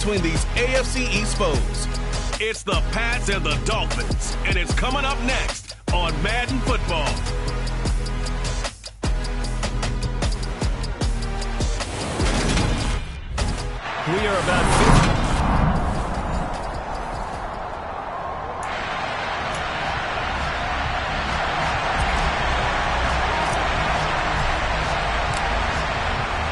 between these AFC East foes. It's the Pats and the Dolphins, and it's coming up next on Madden Football. We are about 50.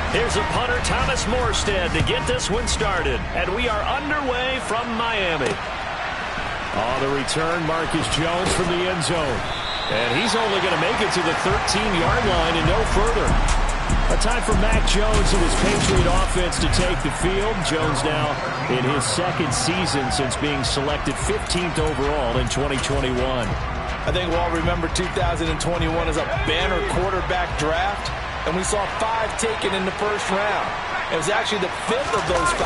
Here's a punter, Thomas Morstead, to get this one started. And we are underway from Miami. On the return, Marcus Jones from the end zone. And he's only going to make it to the 13-yard line and no further. A time for Mac Jones and his Patriot offense to take the field. Jones now in his second season since being selected 15th overall in 2021. I think we'll all remember 2021 as a banner quarterback draft. And we saw 5 taken in the first round. It was actually the 5th of those 5.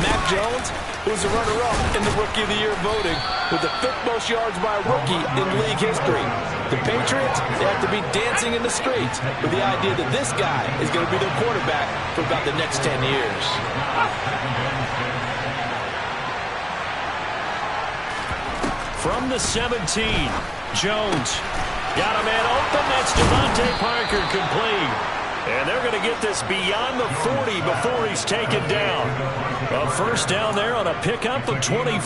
Mac Jones, who was the runner-up in the Rookie of the Year voting, with the 5th most yards by a rookie in league history. The Patriots, they have to be dancing in the streets with the idea that this guy is going to be their quarterback for about the next 10 years. From the 17, Jones got a man open. That's Devontae Parker complete. And they're going to get this beyond the 40 before he's taken down. A first down there on a pickup of 25.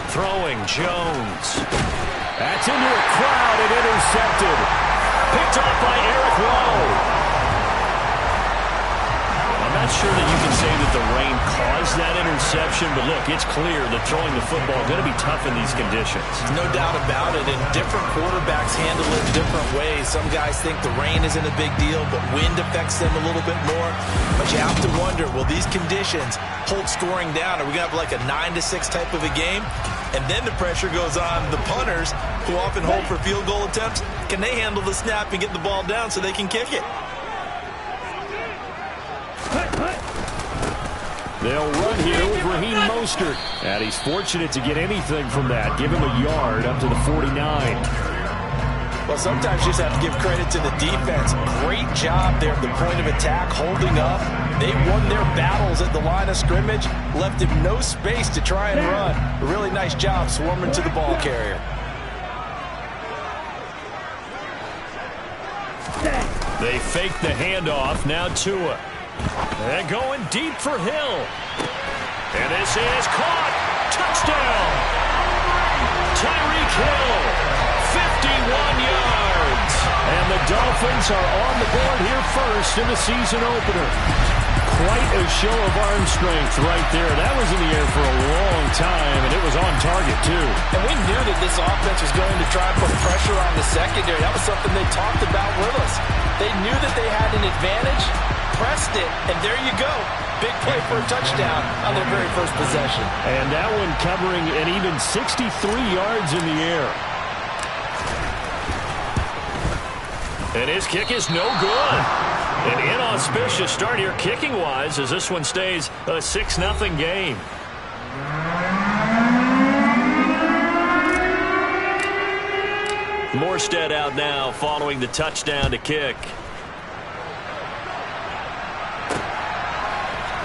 Throwing Jones. That's into a crowd and intercepted. Picked off by Eric Rowe. I'm not sure that you can say that the rain caused that interception, but look, it's clear that throwing the football is going to be tough in these conditions. No doubt about it, and different quarterbacks handle it different ways. Some guys think the rain isn't a big deal, but wind affects them a little bit more. But you have to wonder, will these conditions hold scoring down? Are we going to have like a 9-6 type of a game? And then the pressure goes on the punters, who often hold for field goal attempts. Can they handle the snap and get the ball down so they can kick it? They'll run here with Raheem Mostert. And he's fortunate to get anything from that. Give him a yard up to the 49. Well, sometimes you just have to give credit to the defense. Great job there at the point of attack, holding up. They won their battles at the line of scrimmage, left him no space to try and run. A really nice job swarming to the ball carrier. They fake the handoff. Now Tua. And going deep for Hill. And this is caught. Touchdown. Tyreek Hill. 51 yards. And the Dolphins are on the board here first in the season opener. Quite a show of arm strength right there. That was in the air for a long time, and it was on target, too. And we knew that this offense was going to try and put pressure on the secondary. That was something they talked about with us. They knew that they had an advantage, pressed it, and there you go. Big play for a touchdown on their very first possession. And that one covering an even 63 yards in the air. And his kick is no good. An inauspicious start here kicking-wise as this one stays a 6-0 game. Morstead out now following the touchdown to kick.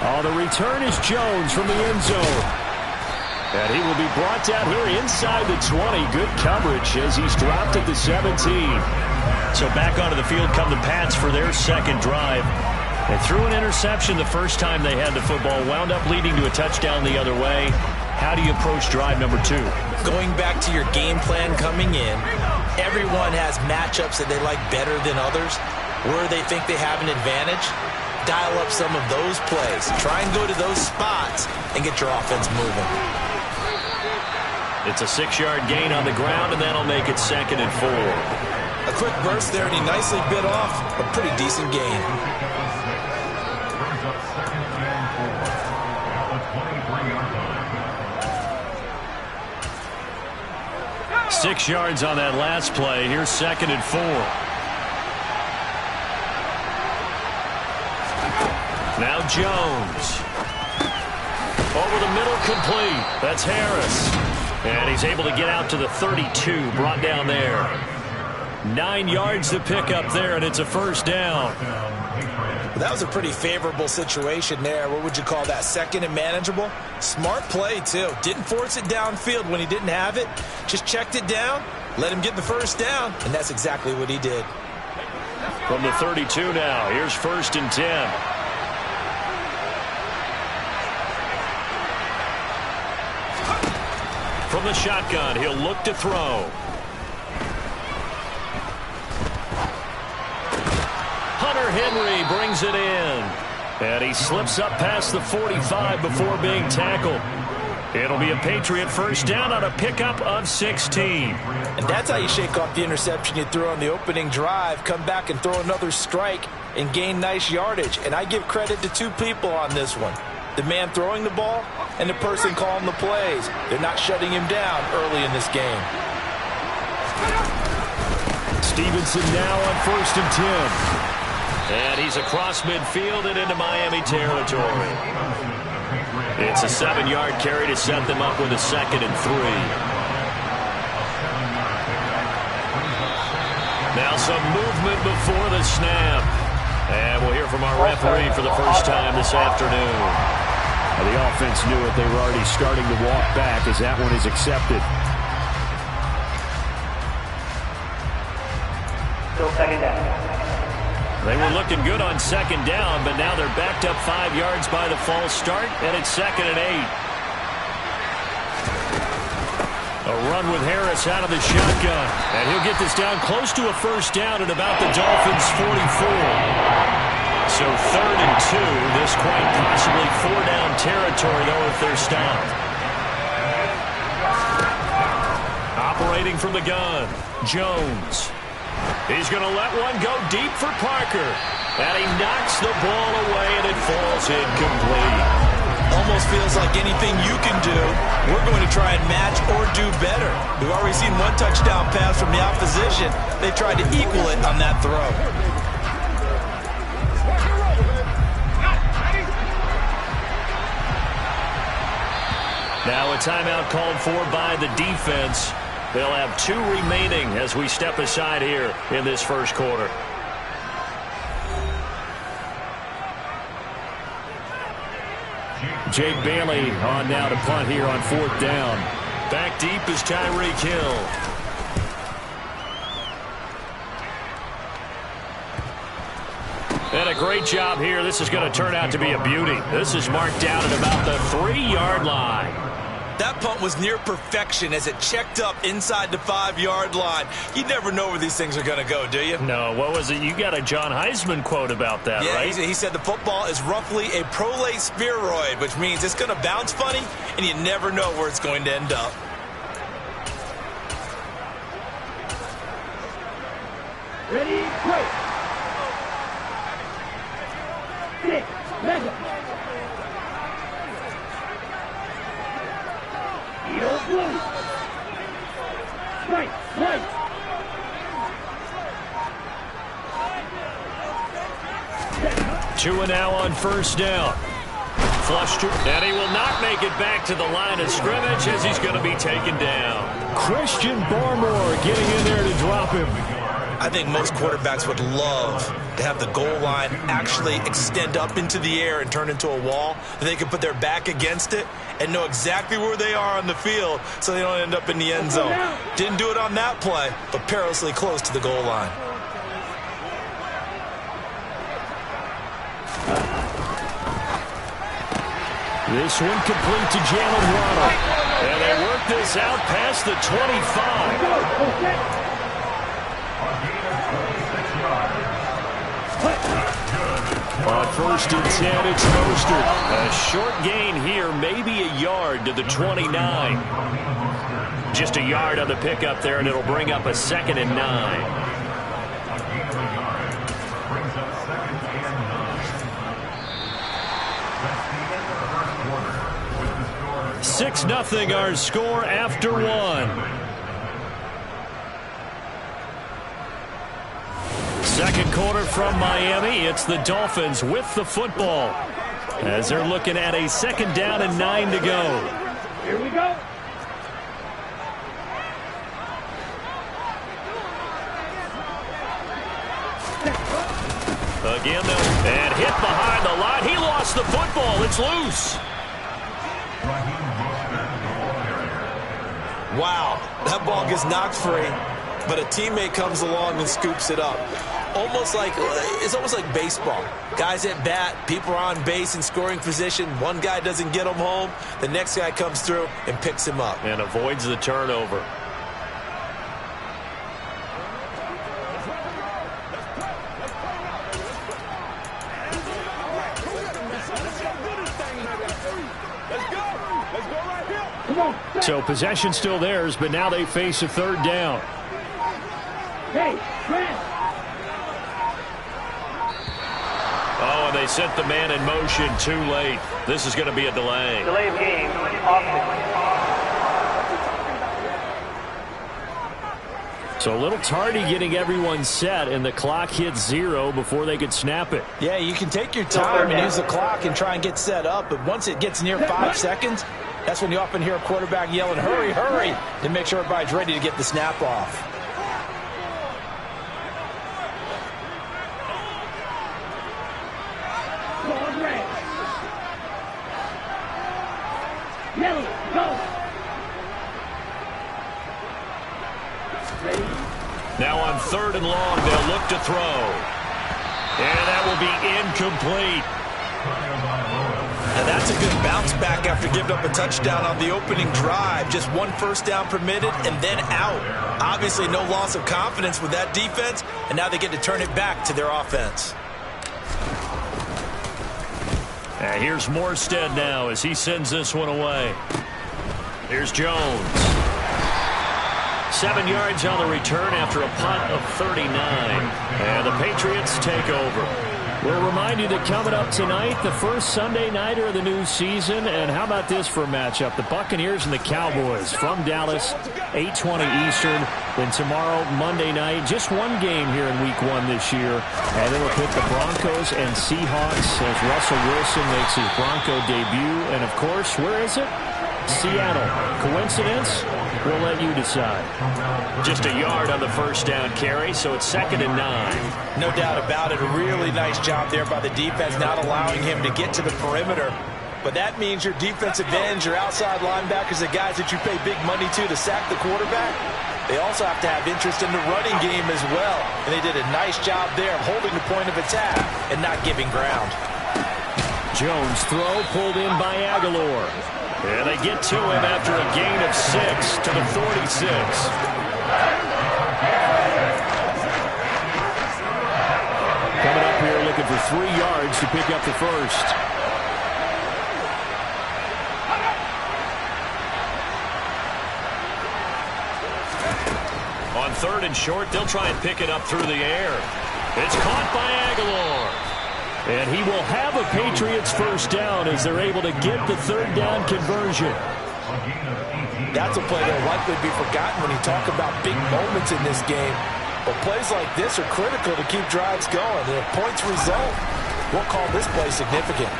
On the return is Jones from the end zone. And he will be brought down here inside the 20. Good coverage as he's dropped at the 17. So back onto the field come the Pats for their second drive. They threw an interception the first time they had the football, wound up leading to a touchdown the other way. How do you approach drive number 2? Going back to your game plan coming in, everyone has matchups that they like better than others. Where they think they have an advantage, dial up some of those plays. Try and go to those spots and get your offense moving. It's a 6-yard gain on the ground, and that'll make it 2nd and 4. A quick burst there, and he nicely bit off a pretty decent gain. Six yards on that last play. Here's 2nd and 4. Now Jones. Over the middle, complete. That's Harris. And He's able to get out to the 32, brought down there. 9 yards to pick up there, and it's a first down. Well, that was a pretty favorable situation there. What would you call that? Second and manageable? Smart play, too. Didn't force it downfield when he didn't have it. Just checked it down, let him get the first down, and that's exactly what he did. From the 32 now, here's 1st and 10. From the shotgun, he'll look to throw. Hunter Henry brings it in. And he slips up past the 45 before being tackled. It'll be a Patriot first down on a pickup of 16. And that's how you shake off the interception you threw on the opening drive, come back and throw another strike and gain nice yardage. And I give credit to 2 people on this one. The man throwing the ball and the person calling the plays. They're not shutting him down early in this game. Stevenson now on 1st and 10. And he's across midfield and into Miami territory. It's a 7-yard carry to set them up with a 2nd and 3. Now some movement before the snap. And we'll hear from our referee for the first time this afternoon. The offense knew it. They were already starting to walk back as that one is accepted. Still 2nd down. They were looking good on 2nd down, but now they're backed up 5 yards by the false start, and it's 2nd and 8. A run with Harris out of the shotgun, and he'll get this down close to a first down at about the Dolphins' 44. So 3rd and 2, this quite possibly 4-down territory, though, if they're stopped. Operating from the gun, Jones. He's going to let one go deep for Parker. And he knocks the ball away, and it falls incomplete. Almost feels like anything you can do, we're going to try and match or do better. We've already seen 1 touchdown pass from the opposition. They tried to equal it on that throw. Now a timeout called for by the defense. They'll have 2 remaining as we step aside here in this first quarter. Jake Bailey on now to punt here on 4th down. Back deep is Tyreek Hill. And a great job here. This is going to turn out to be a beauty. This is marked down at about the 3-yard line. That punt was near perfection as it checked up inside the 5-yard line. You never know where these things are going to go, do you? No, what was it? You got a John Heisman quote about that, right? Yeah, he said the football is roughly a prolate spheroid, which means it's going to bounce funny, and you never know where it's going to end up. Ready, go! 6, mega! Right, right. Tua now on 1st down. Flush to, and he will not make it back to the line of scrimmage as he's going to be taken down. Christian Barmore getting in there to drop him. I think most quarterbacks would love to have the goal line actually extend up into the air and turn into a wall. They can put their back against it and know exactly where they are on the field so they don't end up in the end zone. Didn't do it on that play, but perilously close to the goal line. This one complete to Jalen Waddle. And they work this out past the 25. On 1st and 10, it's Mostert. A short gain here, maybe a yard to the 29. Just a yard on the pickup there, and it'll bring up a 2nd and 9. 6-0 our score after 1. Second quarter from Miami. It's the Dolphins with the football as they're looking at a 2nd down and 9 to go. Here we go. Again, though, and hit behind the line. He lost the football. It's loose. Wow, that ball gets knocked free, but a teammate comes along and scoops it up. It's almost like baseball. Guys at bat, people are on base in scoring position. One guy doesn't get him home. The next guy comes through and picks him up. And avoids the turnover. So possession still theirs, but now they face a third down. Hey, Grant. Oh, and they sent the man in motion too late. This is going to be a delay. Delay of game. Offense. So a little tardy getting everyone set, and the clock hits 0 before they could snap it. Yeah, you can take your time and use the clock and try and get set up, but once it gets near 5 seconds, that's when you often hear a quarterback yelling, hurry, hurry, to make sure everybody's ready to get the snap off. Yellow, go. Now on 3rd and long, they'll look to throw. And that will be incomplete. And that's a good bounce back after giving up a touchdown on the opening drive. Just 1 first down permitted and then out. Obviously no loss of confidence with that defense, and now they get to turn it back to their offense. And here's Morstead now as he sends this one away. Here's Jones. 7 yards on the return after a punt of 39. And the Patriots take over. We'll remind you that coming up tonight, the first Sunday nighter of the new season. And how about this for a matchup? The Buccaneers and the Cowboys from Dallas, 8:20 Eastern. Then tomorrow, Monday night, just one game here in Week 1 this year. And it'll pit the Broncos and Seahawks as Russell Wilson makes his Bronco debut. And, of course, where is it? Seattle. Coincidence? We'll let you decide. Just a yard on the first down carry, so it's 2nd and 9. No doubt about it. A really nice job there by the defense, not allowing him to get to the perimeter. But that means your defensive ends, your outside linebackers, the guys that you pay big money to sack the quarterback, they also have to have interest in the running game as well. And they did a nice job there of holding the point of attack and not giving ground. Jones throw pulled in by Aguilar. And they get to him after a gain of 6 to the 46. Coming up here looking for 3 yards to pick up the first. On 3rd and short, they'll try and pick it up through the air. It's caught by Aguilar. And he will have a Patriots first down as they're able to get the 3rd down conversion. That's a play that will likely be forgotten when you talk about big moments in this game. But plays like this are critical to keep drives going. And if points result, we'll call this play significant.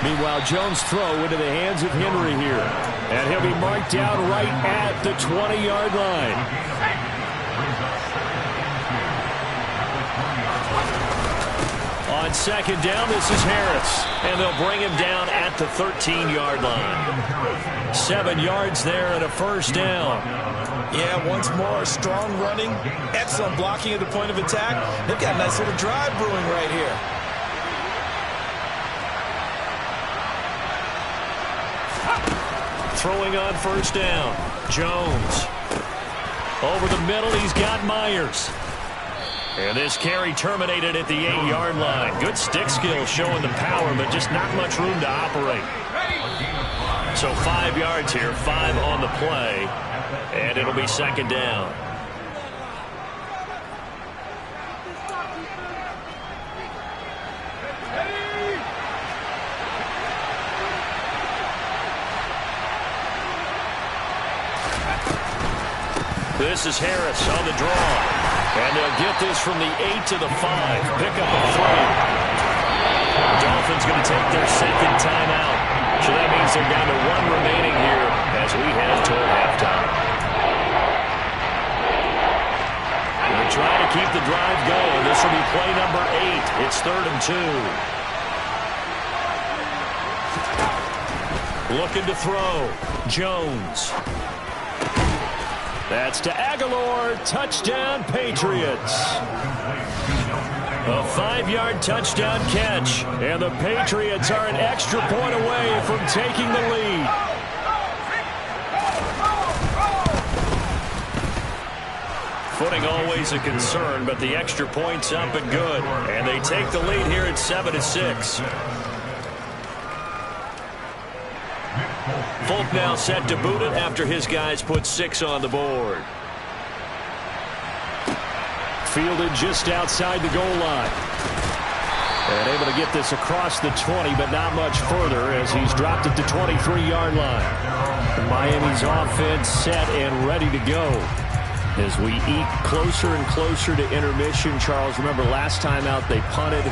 Meanwhile, Jones' throw into the hands of Henry here. And he'll be marked down right at the 20-yard line. On 2nd down, this is Harris. And they'll bring him down at the 13-yard line. 7 yards there and a first down. Yeah, once more, strong running, excellent blocking at the point of attack. They've got a nice little drive brewing right here. Throwing on first down. Jones. Over the middle, he's got Myers. And this carry terminated at the 8-yard line. Good stick skill showing the power, but just not much room to operate. So 5 yards here, 5 on the play, and it'll be 2nd down. This is Harris on the draw. And they'll get this from the 8 to the 5. Pickup of 3. Dolphins going to take their 2nd timeout. So that means they're down to 1 remaining here as we head toward halftime. They're trying to keep the drive going. This This will be play number 8. It's 3rd and 2. Looking to throw. Jones. That's to Aguilar. Touchdown, Patriots. A 5-yard touchdown catch. And the Patriots are an extra point away from taking the lead. Footing always a concern, but the extra point's up and good. And they take the lead here at 7-6. Folk now set to boot it after his guys put 6 on the board. Fielded just outside the goal line. And able to get this across the 20, but not much further as he's dropped it to 23-yard line. Miami's offense set and ready to go. As we eat closer and closer to intermission, Charles, remember last time out they punted.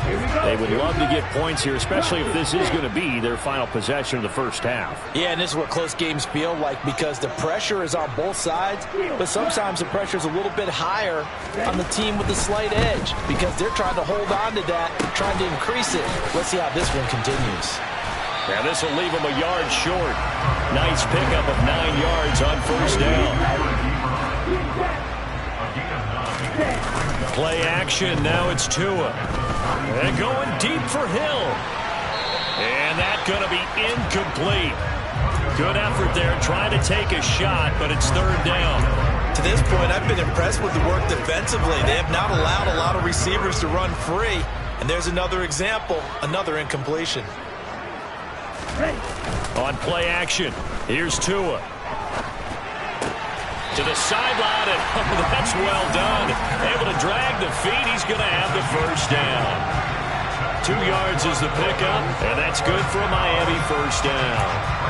They would love to get points here, especially if this is going to be their final possession of the first half. Yeah, and this is what close games feel like because the pressure is on both sides, but sometimes the pressure is a little bit higher on the team with the slight edge because they're trying to hold on to that, trying to increase it. Let's see how this one continues. Now this will leave them a yard short. Nice pickup of 9 yards on first down. Play action. Now it's Tua. And going deep for Hill. And that's going to be incomplete. Good effort there trying to take a shot, but it's 3rd down. To this point, I've been impressed with the work defensively. They have not allowed a lot of receivers to run free. And there's another example, another incompletion. On play action, here's Tua. To the sideline, and that's well done. Able to drag the feet. He's going to have the first down. 2 yards is the pickup, and that's good for a Miami first down.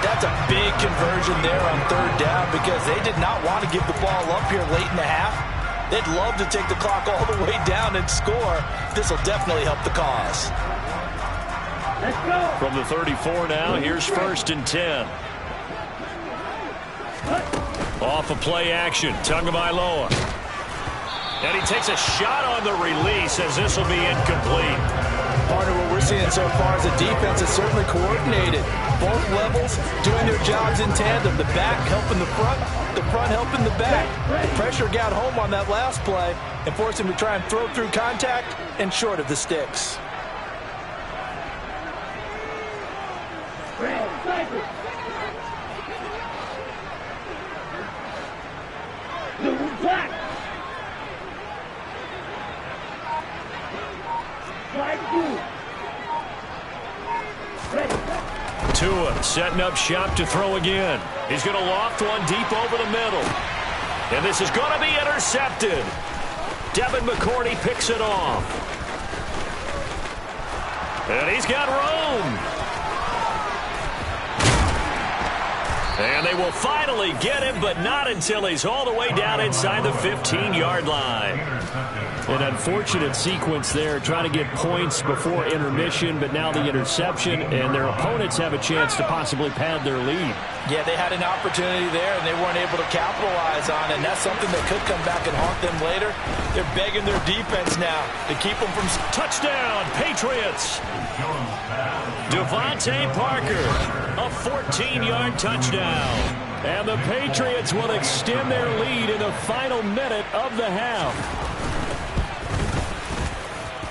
That's a big conversion there on 3rd down because they did not want to give the ball up here late in the half. They'd love to take the clock all the way down and score. This will definitely help the cause. Let's go. From the 34 now, here's 1st and 10. Off of play action, Tagovailoa. And he takes a shot on the release as this will be incomplete. Part of what we're seeing so far is the defense is certainly coordinated. Both levels doing their jobs in tandem. The back helping the front helping the back. The pressure got home on that last play and forced him to try and throw through contact and short of the sticks. Tua setting up shop to throw again. He's going to loft one deep over the middle. And this is going to be intercepted. Devin McCourty picks it off. And he's got room. And they will finally get him, but not until he's all the way down inside the 15-yard line. An unfortunate sequence there, trying to get points before intermission, but now the interception, and their opponents have a chance to possibly pad their lead. Yeah, they had an opportunity there, and they weren't able to capitalize on it, and that's something that could come back and haunt them later. They're begging their defense now to keep them from... Touchdown, Patriots! Devontae Parker, a 14-yard touchdown. And the Patriots will extend their lead in the final minute of the half.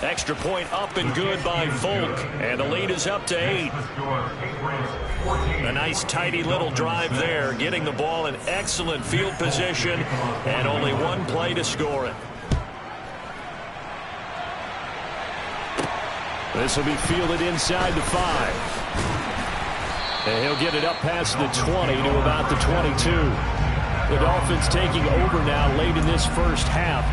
Extra point up and good by Folk, and the lead is up to 8. A nice tidy little drive there, getting the ball in excellent field position, and only one play to score it. This will be fielded inside the 5. And he'll get it up past the 20 to about the 22. The Dolphins taking over now late in this first half.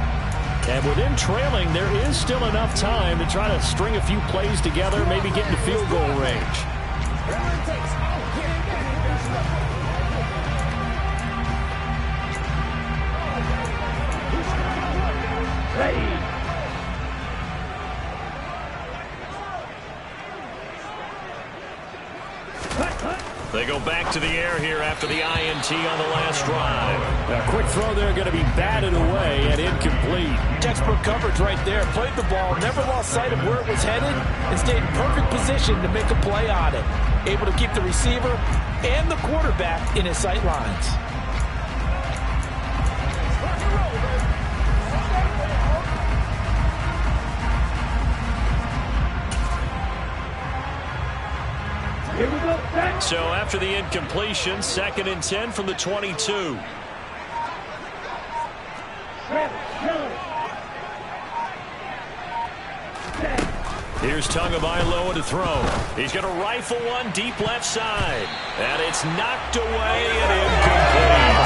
And with them trailing, there is still enough time to try to string a few plays together, maybe get into field goal range. Ready. They go back to the air here after the INT on the last drive. A quick throw there going to be batted away and incomplete. Textbook coverage right there. Played the ball, never lost sight of where it was headed, and stayed in perfect position to make a play on it. Able to keep the receiver and the quarterback in his sight lines. Here we go. Back. So after the incompletion, 2nd and 10 from the 22. Here's Tagovailoa to throw. He's going to rifle one deep left side. And it's knocked away and incomplete.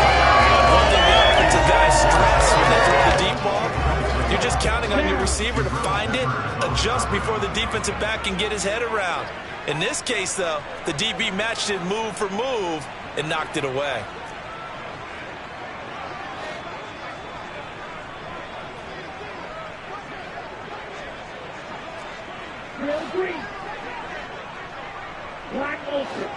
One thing the offensive guys stress when they throw the deep ball, you're just counting on your receiver to find it, adjust before the defensive back can get his head around. In this case, though, the DB matched it move for move and knocked it away. Real green. Black open.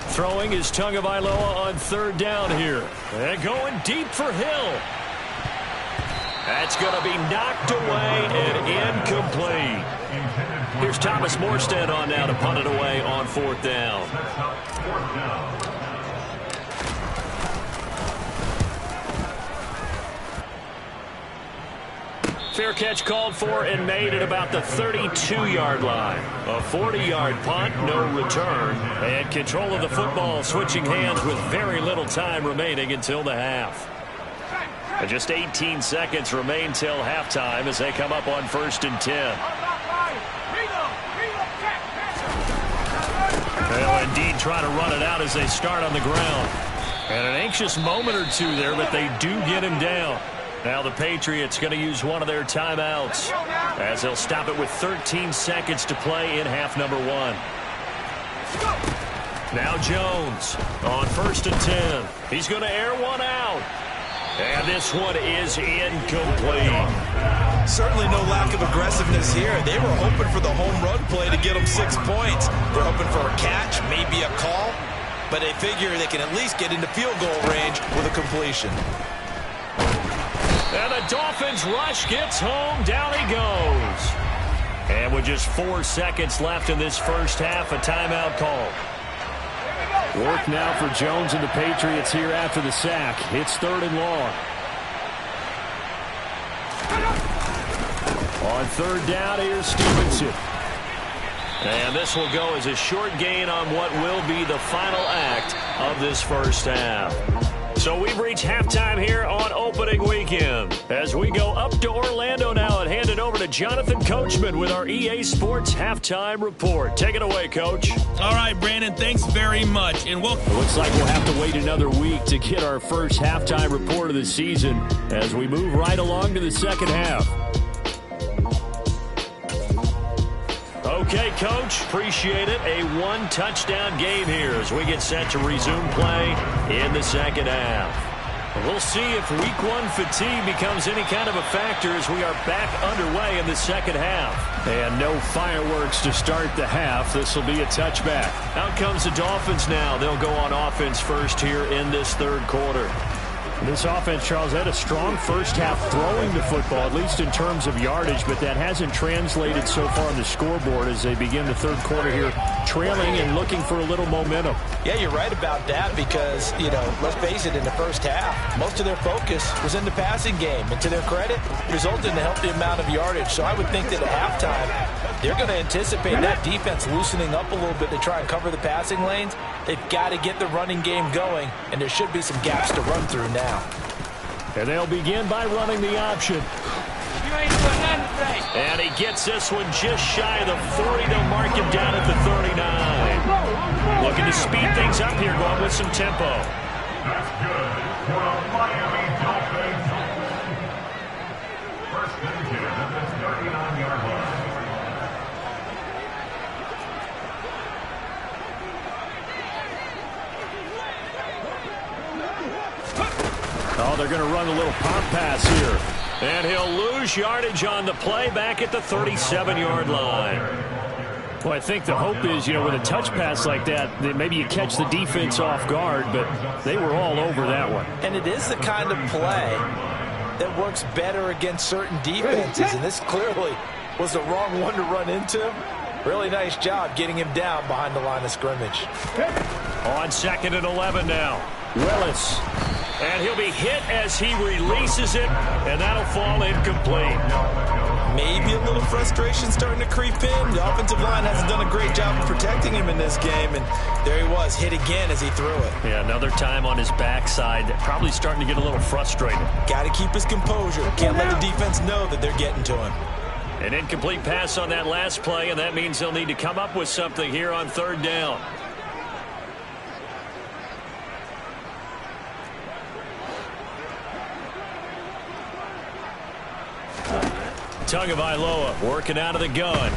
Throwing is Tagovailoa on 3rd down here. And going deep for Hill. That's going to be knocked away and incomplete. Here's Thomas Morstead on now to punt it away on 4th down. Fair catch called for and made at about the 32-yard line. A 40-yard punt, no return. And control of the football switching hands with very little time remaining until the half. And just 18 seconds remain till halftime as they come up on 1st and 10. They'll indeed try to run it out as they start on the ground. And an anxious moment or two there, but they do get him down. Now the Patriots going to use one of their timeouts as they'll stop it with 13 seconds to play in half number 1. Now Jones on 1st and 10. He's going to air one out. And this one is incomplete. Certainly no lack of aggressiveness here. They were hoping for the home run play to get them 6 points. They're hoping for a catch, maybe a call, but they figure they can at least get into field goal range with a completion. And the Dolphins rush gets home. Down he goes. And with just 4 seconds left in this first half, a timeout call. Work now for Jones and the Patriots here after the sack. It's 3rd and long. On 3rd down, here's Stevenson. And this will go as a short gain on what will be the final act of this first half. So we've reached halftime here on opening weekend. As we go up to Orlando now and hand it over to Jonathan Coachman with our EA Sports Halftime Report. Take it away, Coach. All right, Brandon, thanks very much. And we'll It looks like we'll have to wait another week to get our first halftime report of the season as we move right along to the second half. Okay, Coach, appreciate it. A 1-touchdown game here as we get set to resume play in the second half. We'll see if week 1 fatigue becomes any kind of a factor as we are back underway in the second half. And no fireworks to start the half. This will be a touchback. Out comes the Dolphins now. They'll go on offense first here in this 3rd quarter. This offense, Charles, had a strong first half throwing the football, at least in terms of yardage, but that hasn't translated so far on the scoreboard as they begin the 3rd quarter here, trailing and looking for a little momentum. Yeah, you're right about that because, let's face it, in the first half, most of their focus was in the passing game. And to their credit, resulted in a healthy amount of yardage. So I would think that at halftime, they're going to anticipate that defense loosening up a little bit to try and cover the passing lanes. They've got to get the running game going, and there should be some gaps to run through now. And they'll begin by running the option. You ain't doing nothing today. And he gets this one just shy of the 40. They'll mark him down at the 39. Looking to speed things up here, going with some tempo. That's good for the Miami Dolphins. First and 10 at the 39-yard line. Oh, they're going to run a little pop pass here. And he'll lose yardage on the play back at the 37-yard line. Well, I think the hope is, with a touch pass like that maybe you catch the defense off guard, but they were all over that one. And it is the kind of play that works better against certain defenses, and this clearly was the wrong one to run into. Really nice job getting him down behind the line of scrimmage. On 2nd and 11 now. Willis. And he'll be hit as he releases it, and that'll fall incomplete. Maybe a little frustration starting to creep in. The offensive line hasn't done a great job of protecting him in this game, and there he was, hit again as he threw it. Yeah, another time on his backside, probably starting to get a little frustrated. Got to keep his composure. Can't let the defense know that they're getting to him. An incomplete pass on that last play, and that means they'll need to come up with something here on 3rd down. Tagovailoa working out of the gun.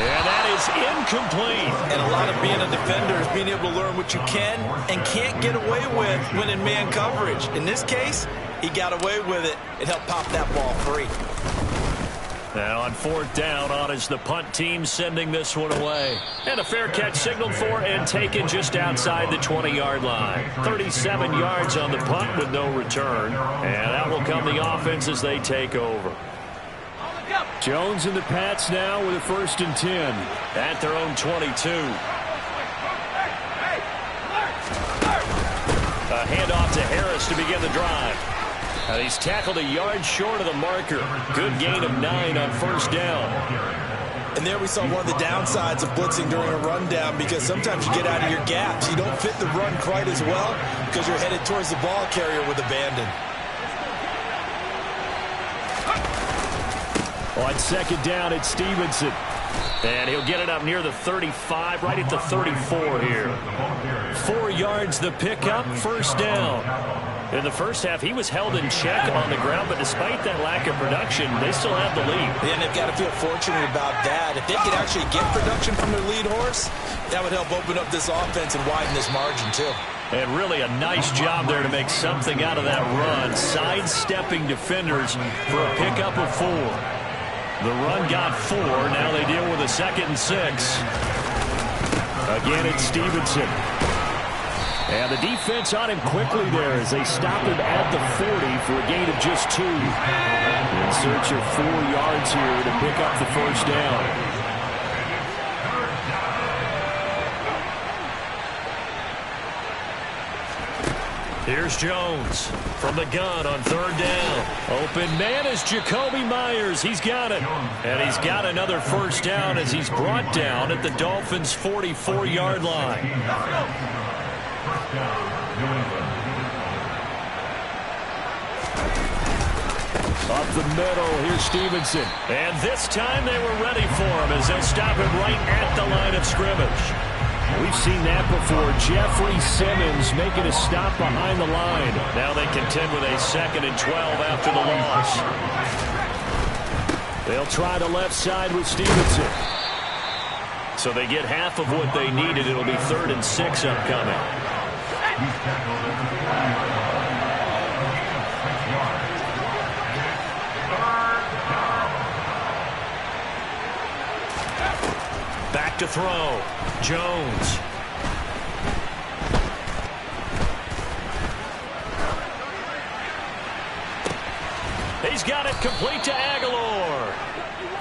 And that is incomplete. And a lot of being a defender is being able to learn what you can and can't get away with when in man coverage. In this case, he got away with it. It helped pop that ball free. Now on 4th down, on is the punt team sending this one away. And a fair catch signaled for and taken just outside the 20-yard line. 37 yards on the punt with no return. And out will come the offense as they take over. Jones and the Pats now with a 1st and 10. At their own 22. A handoff to Harris to begin the drive. And he's tackled a yard short of the marker. Good gain of 9 on 1st down. And there we saw one of the downsides of blitzing during a rundown, because sometimes you get out of your gaps. You don't fit the run quite as well because you're headed towards the ball carrier with abandon. On 2nd down, it's Stevenson. And he'll get it up near the 35, right at the 34 here. 4 yards the pickup, 1st down. In the first half, he was held in check on the ground, but despite that lack of production, they still have the lead. And they've got to feel fortunate about that. If they could actually get production from their lead horse, that would help open up this offense and widen this margin, too. And really a nice job there to make something out of that run, sidestepping defenders for a pickup of 4. The run got 4. Now they deal with a 2nd and 6. Again, it's Stevenson. And the defense on him quickly there as they stop him at the 40 for a gain of just 2. In search of 4 yards here to pick up the 1st down. Here's Jones from the gun on 3rd down. Open man is Jacoby Myers. He's got it. And he's got another 1st down as he's brought down at the Dolphins' 44-yard line. Up the middle, here's Stevenson. And this time they were ready for him as they'll stop him right at the line of scrimmage. We've seen that before. Jeffrey Simmons making a stop behind the line. Now they contend with a 2nd and 12 after the loss. They'll try the left side with Stevenson. So they get half of what they needed. It'll be 3rd and 6 upcoming. Back to throw. Jones. He's got it complete to Aguilar.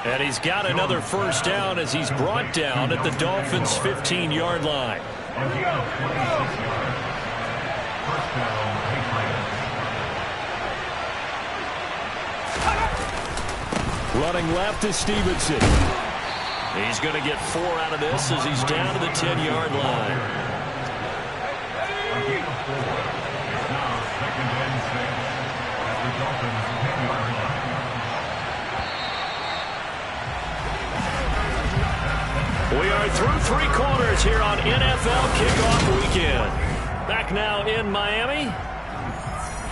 And he's got another 1st down as he's brought down at the Dolphins' 15-yard line. Running left is Stevenson. He's going to get 4 out of this as he's down to the 10-yard line. We are through 3 quarters here on NFL Kickoff Weekend. Back now in Miami.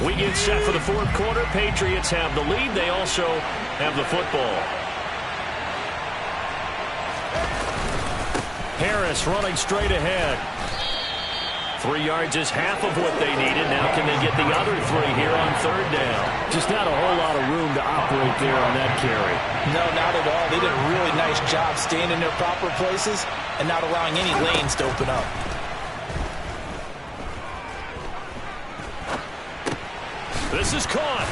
We get set for the 4th quarter. Patriots have the lead. They also have the football. Harris running straight ahead. 3 yards is half of what they needed. Now can they get the other 3 here on 3rd down? Just not a whole lot of room to operate there on that carry. No, not at all. They did a really nice job staying in their proper places and not allowing any lanes to open up. This is caught.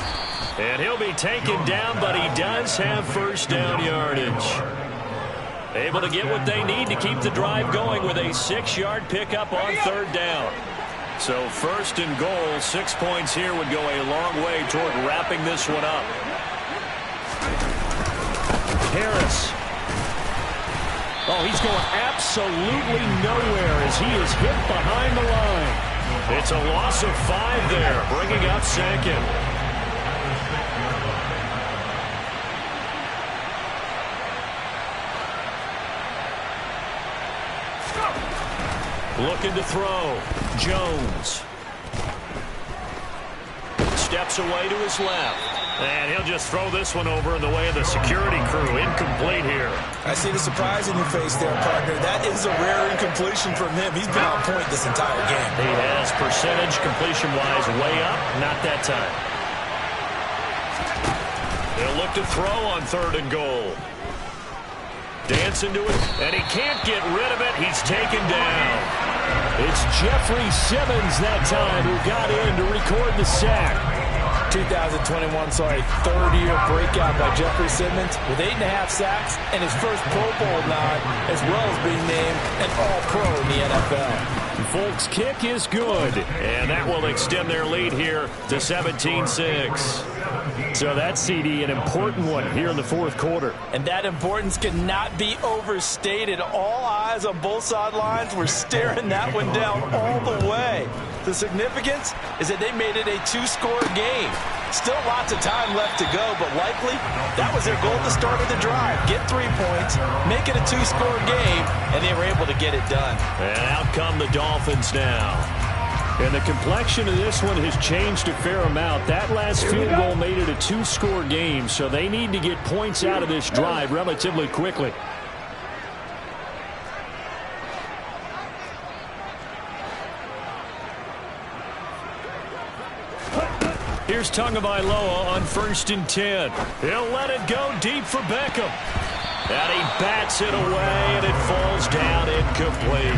And he'll be taken down, but he does have 1st down yardage. Able to get what they need to keep the drive going with a 6-yard pickup on 3rd down. So 1st and goal, 6 points here would go a long way toward wrapping this one up. Harris. Oh, he's going absolutely nowhere as he is hit behind the line. It's a loss of 5 there, bringing up 2nd. Looking to throw. Jones. Steps away to his left. And he'll just throw this one over in the way of the security crew. Incomplete here. I see the surprise in your face there, partner. That is a rare incompletion from him. He's been on point this entire game. He has percentage completion-wise way up. Not that time. They'll look to throw on 3rd and goal. Dancing to it, and he can't get rid of it. He's taken down. It's Jeffrey Simmons that time who got in to record the sack. 2021 saw a 3rd-year breakout by Jeffrey Simmons with 8.5 sacks and his first Pro Bowl nod, as well as being named an All-Pro in the NFL. Folks' kick is good, and that will extend their lead here to 17-6. So that CD, an important one here in the 4th quarter. And that importance cannot be overstated. All eyes on both sidelines were staring that one down all the way. The significance is that they made it a 2-score game. Still lots of time left to go, but likely that was their goal at the start of the drive. Get 3 points, make it a 2-score game, and they were able to get it done. And out come the Dolphins now. And the complexion of this one has changed a fair amount. That last field goal made it a 2-score game, so they need to get points out of this drive relatively quickly. Here's Tagovailoa on 1st and 10. He'll let it go deep for Beckham. And he bats it away, and it falls down incomplete.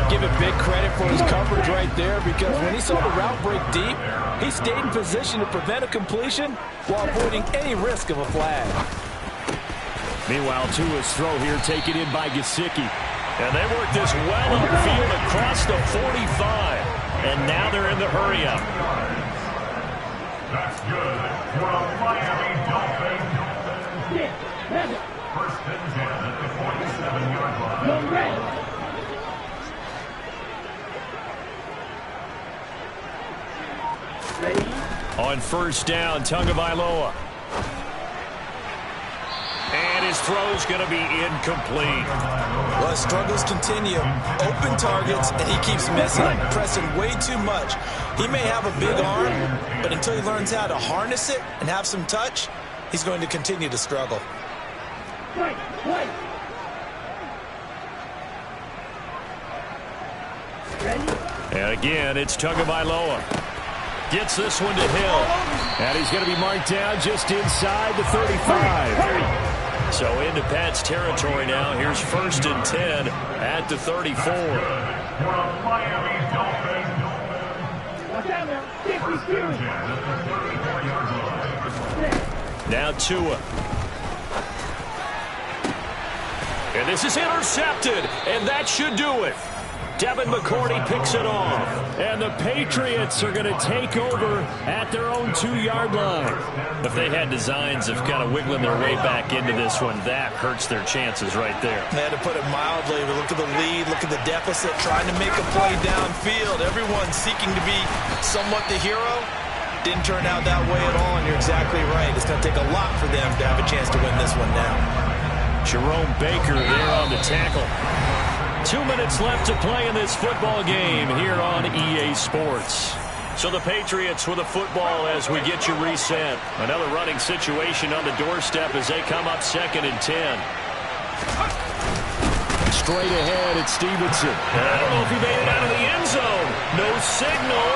Give it big credit for his coverage right there, because when he saw the route break deep, he stayed in position to prevent a completion while avoiding any risk of a flag. Meanwhile, Tua's throw here taken in by Gesicki. And they work this well upfield across the 45. And now they're in the hurry-up. That's good for a Miami Dolphins. 1st and 10 at the 47-yard line. On 1st down, Tagovailoa. And his throw's going to be incomplete. Well, his struggles continue. Open targets, and he keeps messing up, pressing way too much. He may have a big arm, but until he learns how to harness it and have some touch, he's going to continue to struggle. And again, it's Tagovailoa. Gets this one to Hill. And he's going to be marked down just inside the 35. So into Pat's territory now. Here's 1st and 10 at the 34. Now Tua. And this is intercepted, and that should do it. Devin McCourty picks it off. And the Patriots are going to take over at their own 2-yard line. If they had designs of kind of wiggling their way back into this one, that hurts their chances right there. They had to put it mildly. Look at the lead, look at the deficit, trying to make a play downfield. Everyone seeking to be somewhat the hero. Didn't turn out that way at all, and you're exactly right. It's going to take a lot for them to have a chance to win this one now. Jerome Baker there on the tackle. 2 minutes left to play in this football game here on EA Sports. So the Patriots with a football as we get you reset. Another running situation on the doorstep as they come up 2nd and 10. Straight ahead, it's Stevenson. I don't know if he made it out of the end zone. No signal.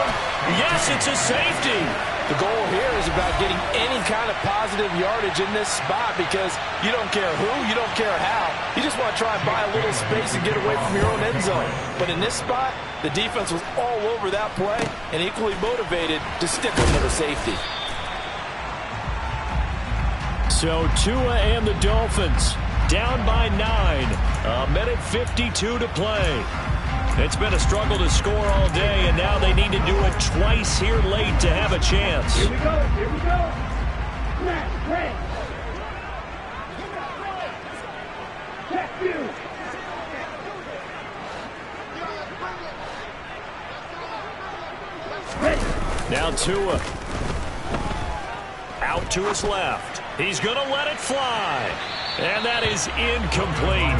Yes, it's a safety. The goal here is about getting any kind of positive yardage in this spot because you don't care who, you don't care how. You just want to try and buy a little space and get away from your own end zone. But in this spot, the defense was all over that play and equally motivated to stick them to the safety. So Tua and the Dolphins down by 9. 1:52 to play. It's been a struggle to score all day, and now they need to do it twice here late to have a chance. Here we go. Here we go. Snap, break. Check you. Ready. Now Tua. Out to his left. He's going to let it fly. And that is incomplete.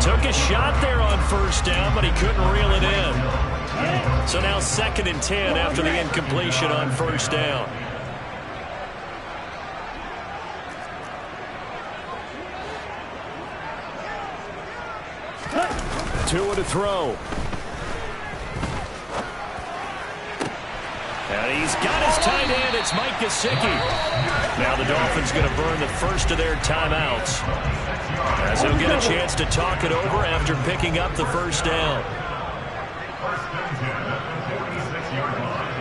Took a shot there on first down, but he couldn't reel it in. So now 2nd and 10 after the incompletion on first down. Tua to throw. And he's got his tight end. It's Mike Gesicki. Now the Dolphins going to burn the first of their timeouts, as he'll get a chance to talk it over after picking up the first down. First and 10 at the 46-yard line.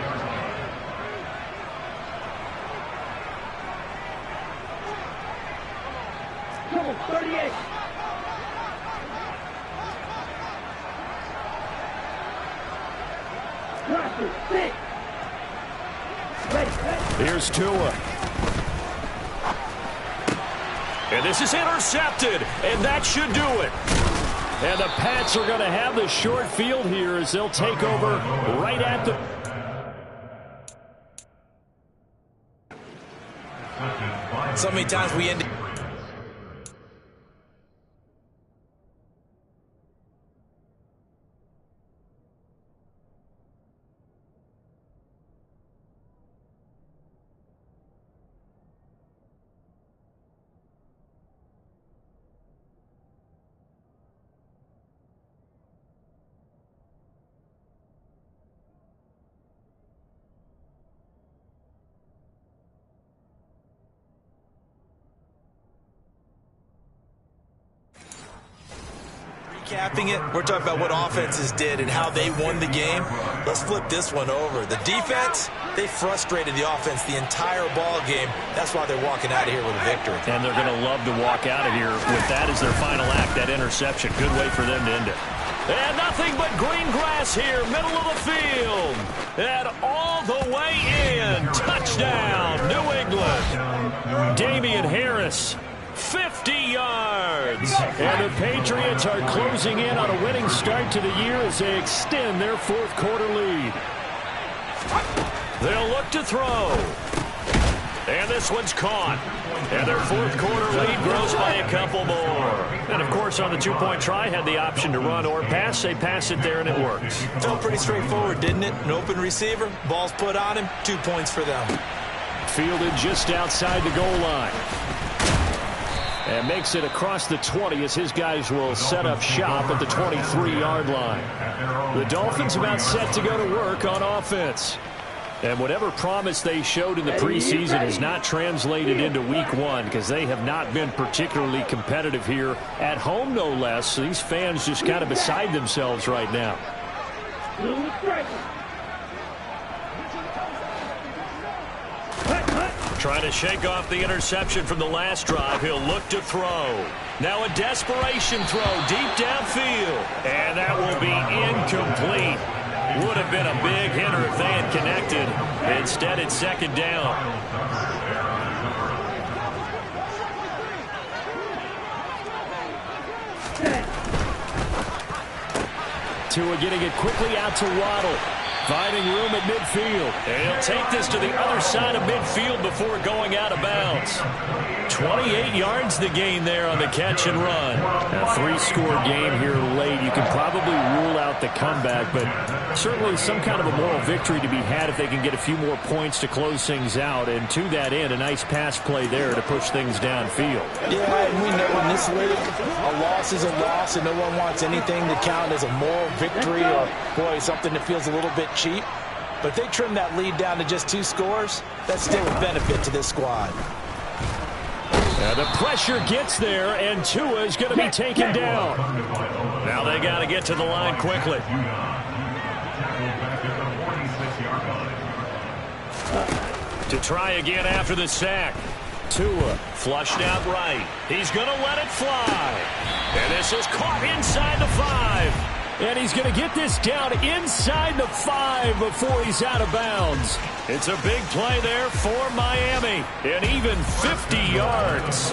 Come on, 38. Roster, 6. Here's Tua. And this is intercepted, and that should do it. And the Pats are going to have the short field here as they'll take over right at the... So many times we end. Recapping it, we're talking about what offenses did and how they won the game. Let's flip this one over. The defense, they frustrated the offense the entire ball game. That's why they're walking out of here with a victory. And they're going to love to walk out of here with that as their final act, that interception. Good way for them to end it. And nothing but green grass here, middle of the field. And all the way in. Touchdown, New England. Damian Harris. 50 yards. And the Patriots are closing in on a winning start to the year as they extend their fourth quarter lead. They'll look to throw. And this one's caught. And their fourth quarter lead grows by a couple more. And, of course, on the two-point try, had the option to run or pass. They pass it there, and it works. Felt pretty straightforward, didn't it? An open receiver, ball's put on him, 2 points for them. Fielded just outside the goal line. And makes it across the 20 as his guys will set up shop at the 23-yard line. The Dolphins about set to go to work on offense. And whatever promise they showed in the preseason has not translated into week one because they have not been particularly competitive here at home, no less. So these fans just kind of beside themselves right now. Trying to shake off the interception from the last drive. He'll look to throw. Now a desperation throw deep downfield. And that will be incomplete. Would have been a big hitter if they had connected. Instead, it's second down. Tua getting it quickly out to Waddle. Finding room at midfield. And he'll take this to the other side of midfield before going out of bounds. 28 yards the gain there on the catch and run. A three-score game here late. You can probably rule out the comeback, but certainly some kind of a moral victory to be had if they can get a few more points to close things out. And to that end, a nice pass play there to push things downfield. Yeah, and we know in this league, a loss is a loss, and no one wants anything to count as a moral victory or, boy, something that feels a little bit cheap. But if they trim that lead down to just 2 scores, that's still a benefit to this squad. The pressure gets there, and Tua is going to be taken down. Now they got to get to the line quickly. To try again after the sack. Tua flushed out right. He's going to let it fly. And this is caught inside the 5. And he's going to get this down inside the 5 before he's out of bounds. It's a big play there for Miami. And even 50 yards.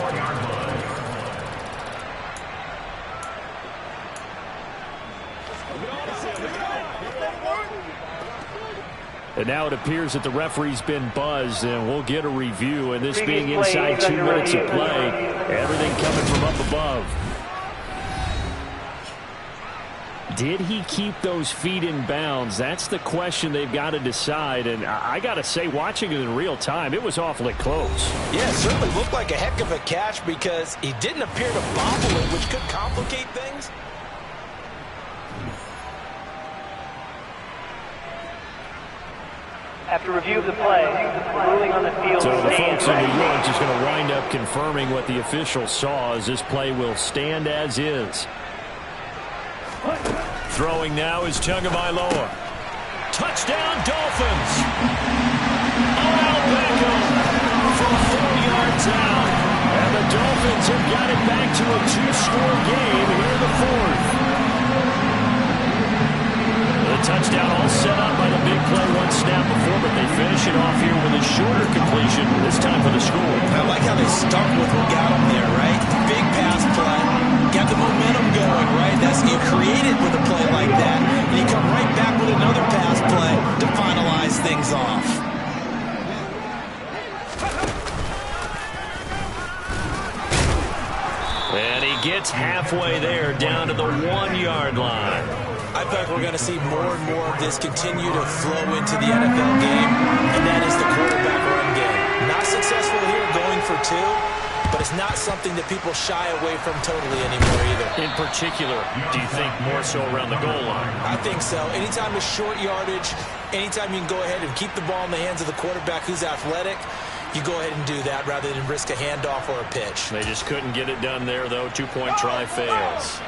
And now it appears that the referee's been buzzed, and we'll get a review. And this being inside 2 minutes of play, everything coming from up above. Did he keep those feet in bounds? That's the question they've got to decide. And I got to say, watching it in real time, it was awfully close. Yeah, it certainly looked like a heck of a catch because he didn't appear to bobble it, which could complicate things. After review of the play, ruling on the field. So the folks in New York just going to wind up confirming what the official saw, as this play will stand as is. Throwing now is Tagovailoa. Touchdown, Dolphins. Odell Beckham from 4 yards out. And the Dolphins have got it back to a 2-score game here in the 4th. The touchdown all set up by the big play one snap before, but they finish it off here with a shorter completion, this time for the score. I like how they start with what got them there, right? Big pass play. Got the momentum going, right? That's you create it with a play like that, and you come right back with another pass play to finalize things off. And he gets halfway there, down to the 1-yard line. I feel like we're going to see more and more of this continue to flow into the NFL game, and that is the quarterback run game. Not successful here going for 2, but it's not something that people shy away from totally anymore either. In particular, do you think more so around the goal line? I think so. Anytime it's short yardage, anytime you can go ahead and keep the ball in the hands of the quarterback who's athletic, you go ahead and do that rather than risk a handoff or a pitch. They just couldn't get it done there, though. 2-point try fails.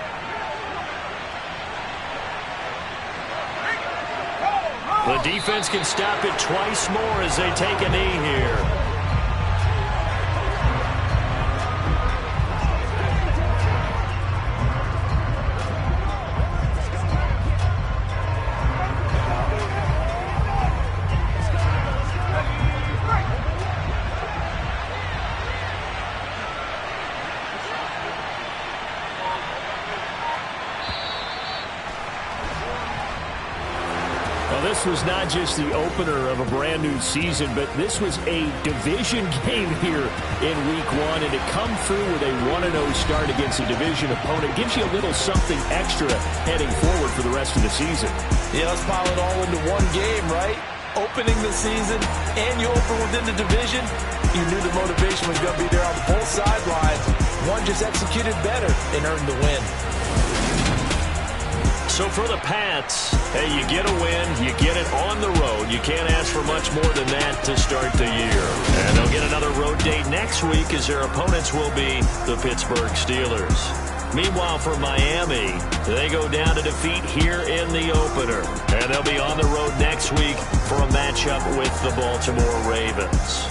The defense can stop it twice more as they take a knee here. This was not just the opener of a brand new season, but this was a division game here in week 1, and to come through with a 1-0 start against a division opponent gives you a little something extra heading forward for the rest of the season. Yeah, let's pile it all into one game, right? Opening the season, and you open within the division. You knew the motivation was going to be there on both sidelines. One just executed better and earned the win. So for the Pats, hey, you get a win, you get it on the road. You can't ask for much more than that to start the year. And they'll get another road date next week as their opponents will be the Pittsburgh Steelers. Meanwhile, for Miami, they go down to defeat here in the opener. And they'll be on the road next week for a matchup with the Baltimore Ravens.